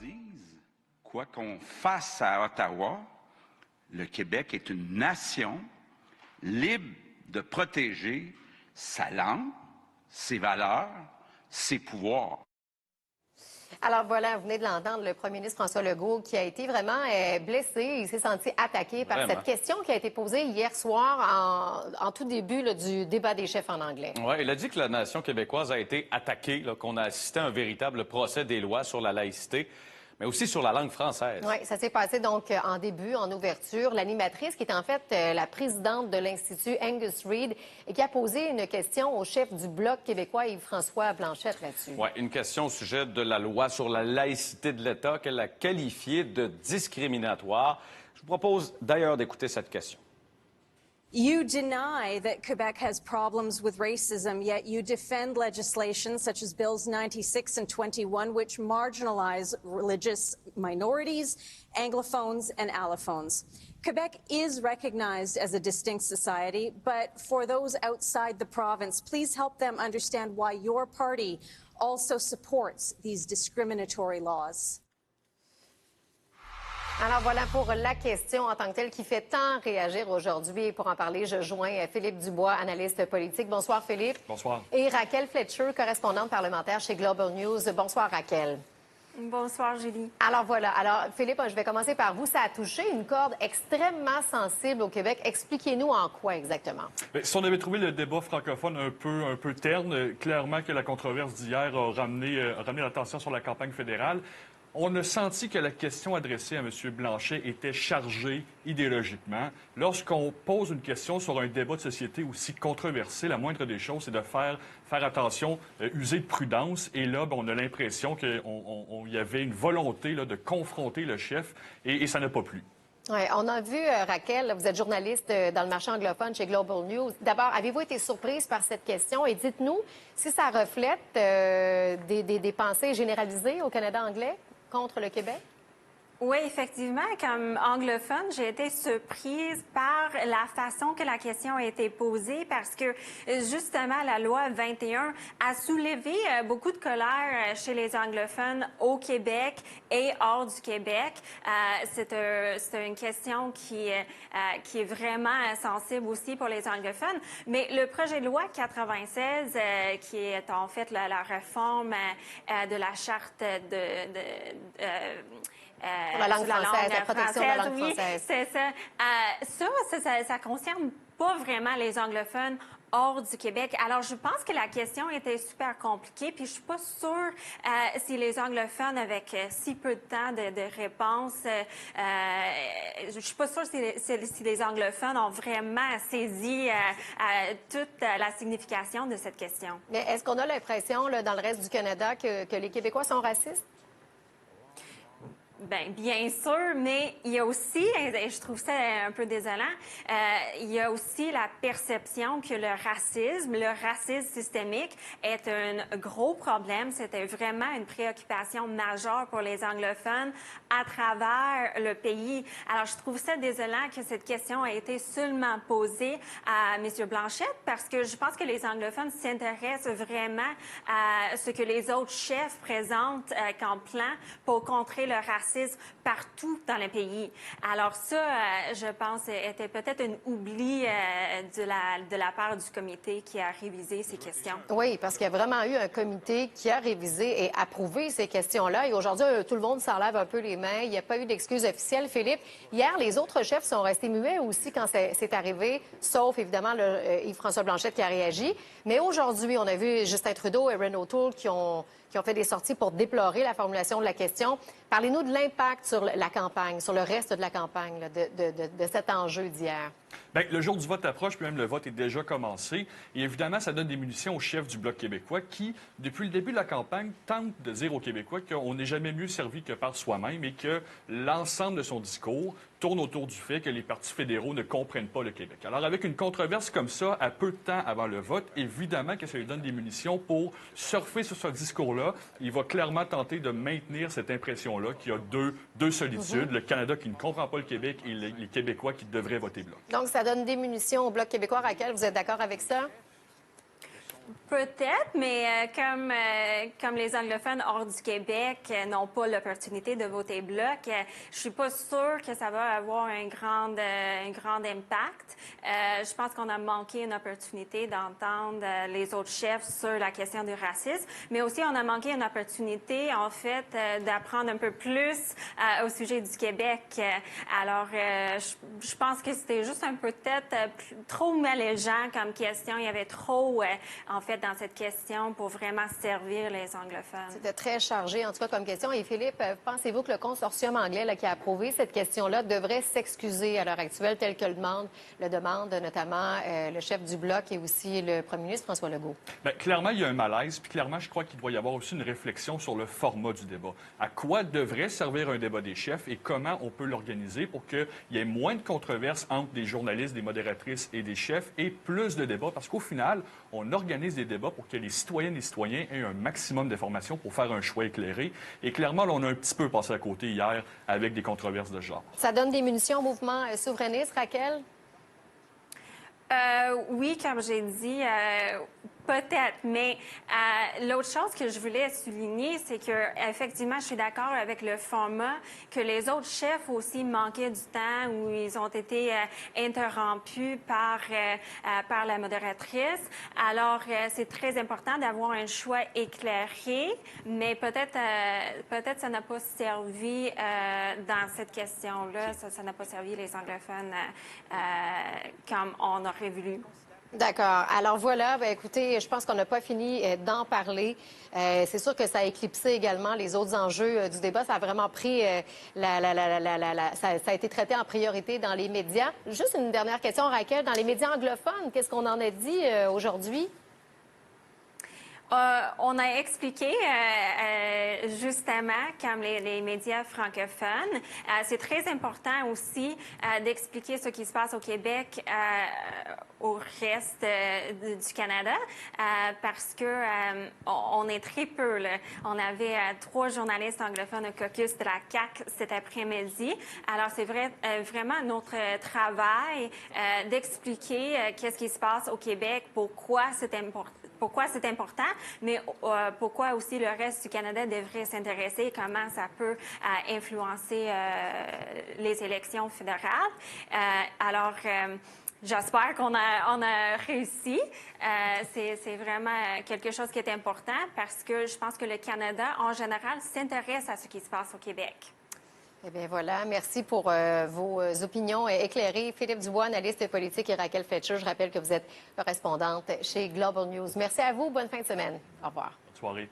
dise, quoi qu'on fasse à Ottawa, le Québec est une nation libre de protéger sa langue, ses valeurs, ses pouvoirs. Alors voilà, vous venez de l'entendre, le premier ministre François Legault qui a été vraiment blessé. Il s'est senti attaqué par cette question qui a été posée hier soir en tout début du débat des chefs en anglais. Oui, il a dit que la nation québécoise a été attaquée, qu'on a assisté à un véritable procès des lois sur la laïcité, mais aussi sur la langue française. Oui, ça s'est passé donc en début, en ouverture. L'animatrice, qui est en fait la présidente de l'Institut Angus Reid, et qui a posé une question au chef du Bloc québécois, Yves-François Blanchet, là-dessus. Oui, une question au sujet de la loi sur la laïcité de l'État qu'elle a qualifiée de discriminatoire. Je vous propose d'ailleurs d'écouter cette question. You deny that Quebec has problems with racism, yet you defend legislation such as Bills 96 and 21, which marginalize religious minorities, Anglophones, and Allophones. Quebec is recognized as a distinct society, but for those outside the province, please help them understand why your party also supports these discriminatory laws. Alors voilà pour la question en tant que telle qui fait tant réagir aujourd'hui. Pour en parler, je joins Philippe Dubois, analyste politique. Bonsoir Philippe. Bonsoir. Et Raquel Fletcher, correspondante parlementaire chez Global News. Bonsoir Raquel. Bonsoir Julie. Alors voilà. Alors Philippe, je vais commencer par vous. Ça a touché une corde extrêmement sensible au Québec. Expliquez-nous en quoi exactement. Bien, si on avait trouvé le débat francophone un peu terne, clairement que la controverse d'hier a ramené l'attention sur la campagne fédérale. On a senti que la question adressée à M. Blanchet était chargée idéologiquement. Lorsqu'on pose une question sur un débat de société aussi controversé, la moindre des choses, c'est de faire attention, user de prudence. Et là, on a l'impression qu'il y avait une volonté là, de confronter le chef et ça n'a pas plu. Oui, on a vu, Raquel, vous êtes journaliste dans le marché anglophone chez Global News. D'abord, avez-vous été surprise par cette question? Et dites-nous si ça reflète des pensées généralisées au Canada anglais contre le Québec? Oui, effectivement, comme anglophone, j'ai été surprise par la façon que la question a été posée parce que, justement, la loi 21 a soulevé beaucoup de colère chez les anglophones au Québec et hors du Québec. C'est une question qui est vraiment sensible aussi pour les anglophones. Mais le projet de loi 96, qui est en fait la réforme de la charte pour la langue française, la protection de la langue française. Oui, c'est ça. Ça concerne pas vraiment les anglophones hors du Québec. Alors, je pense que la question était super compliquée, puis je suis pas sûre si les anglophones, avec si peu de temps de réponse, je suis pas sûre si les anglophones ont vraiment saisi toute la signification de cette question. Mais est-ce qu'on a l'impression, dans le reste du Canada, que les Québécois sont racistes? Bien sûr, mais il y a aussi, et je trouve ça un peu désolant, il y a aussi la perception que le racisme systémique est un gros problème. C'était vraiment une préoccupation majeure pour les anglophones à travers le pays. Alors, je trouve ça désolant que cette question ait été seulement posée à M. Blanchet parce que je pense que les anglophones s'intéressent vraiment à ce que les autres chefs présentent comme plan pour contrer le racisme partout dans le pays. Alors ça, je pense, était peut-être un oubli de la part du comité qui a révisé ces questions. Oui, parce qu'il y a vraiment eu un comité qui a révisé et approuvé ces questions-là. Et aujourd'hui, tout le monde s'enlève un peu les mains. Il n'y a pas eu d'excuses officielles. Philippe, hier, les autres chefs sont restés muets aussi quand c'est arrivé, sauf évidemment Yves-François Blanchet qui a réagi. Mais aujourd'hui, on a vu Justin Trudeau et Erin O'Toole qui ont fait des sorties pour déplorer la formulation de la question. Parlez-nous de l'impact sur la campagne, sur le reste de la campagne, là, de cet enjeu d'hier. Bien, le jour du vote approche, puis même le vote est déjà commencé. Et évidemment, ça donne des munitions au chef du Bloc québécois qui, depuis le début de la campagne, tente de dire aux Québécois qu'on n'est jamais mieux servi que par soi-même et que l'ensemble de son discours tourne autour du fait que les partis fédéraux ne comprennent pas le Québec. Alors, avec une controverse comme ça, à peu de temps avant le vote, évidemment que ça lui donne des munitions pour surfer sur ce discours-là. Il va clairement tenter de maintenir cette impression-là qu'il y a deux solitudes, le Canada qui ne comprend pas le Québec et les Québécois qui devraient voter Bloc. Donc, ça donne des munitions au Bloc québécois. Raquel, vous êtes d'accord avec ça? Peut-être, mais comme les anglophones hors du Québec n'ont pas l'opportunité de voter bloc, je suis pas sûre que ça va avoir un grand impact. Je pense qu'on a manqué une opportunité d'entendre les autres chefs sur la question du racisme, mais aussi on a manqué une opportunité, en fait, d'apprendre un peu plus au sujet du Québec. Alors, je pense que c'était juste un peu peut-être trop mélangeant comme question. Il y avait trop, en fait, dans cette question pour vraiment servir les anglophones. C'était très chargé, en tout cas, comme question. Et Philippe, pensez-vous que le consortium anglais là, qui a approuvé cette question-là devrait s'excuser à l'heure actuelle, tel que le demande notamment le chef du Bloc et aussi le premier ministre François Legault? Bien, clairement, il y a un malaise, puis clairement, je crois qu'il doit y avoir aussi une réflexion sur le format du débat. À quoi devrait servir un débat des chefs et comment on peut l'organiser pour qu'il y ait moins de controverses entre des journalistes, des modératrices et des chefs et plus de débats, parce qu'au final, on organise des débats pour que les citoyennes et les citoyens aient un maximum d'informations pour faire un choix éclairé. Et clairement, là, on a un petit peu passé à côté hier avec des controverses de ce genre. Ça donne des munitions au mouvement souverainiste, Raquel? Oui, comme j'ai dit, peut-être, mais l'autre chose que je voulais souligner, c'est que effectivement, je suis d'accord avec le format, que les autres chefs aussi manquaient du temps où ils ont été interrompus par la modératrice. Alors, c'est très important d'avoir un choix éclairé, mais peut-être ça n'a pas servi dans cette question-là, ça n'a pas servi les anglophones comme on aurait voulu. D'accord. Alors voilà, bien, écoutez, je pense qu'on n'a pas fini d'en parler. C'est sûr que ça a éclipsé également les autres enjeux du débat. Ça a vraiment pris ça a été traité en priorité dans les médias. Juste une dernière question, Raquel. Dans les médias anglophones, qu'est-ce qu'on en a dit aujourd'hui? On a expliqué justement, comme les médias francophones, c'est très important aussi d'expliquer ce qui se passe au Québec au reste du Canada, parce que on est très peu, là. On avait 3 journalistes anglophones au caucus de la CAQ cet après-midi. Alors, c'est vraiment notre travail d'expliquer qu'est-ce qui se passe au Québec, pourquoi c'est important, mais pourquoi aussi le reste du Canada devrait s'intéresser, comment ça peut influencer les élections fédérales. Alors, j'espère qu'on a réussi. C'est vraiment quelque chose qui est important parce que je pense que le Canada, en général, s'intéresse à ce qui se passe au Québec. Eh bien voilà, merci pour vos opinions éclairées. Philippe Dubois, analyste politique, et Raquel Fletcher, je rappelle que vous êtes correspondante chez Global News. Merci à vous, bonne fin de semaine. Au revoir. Bonne soirée.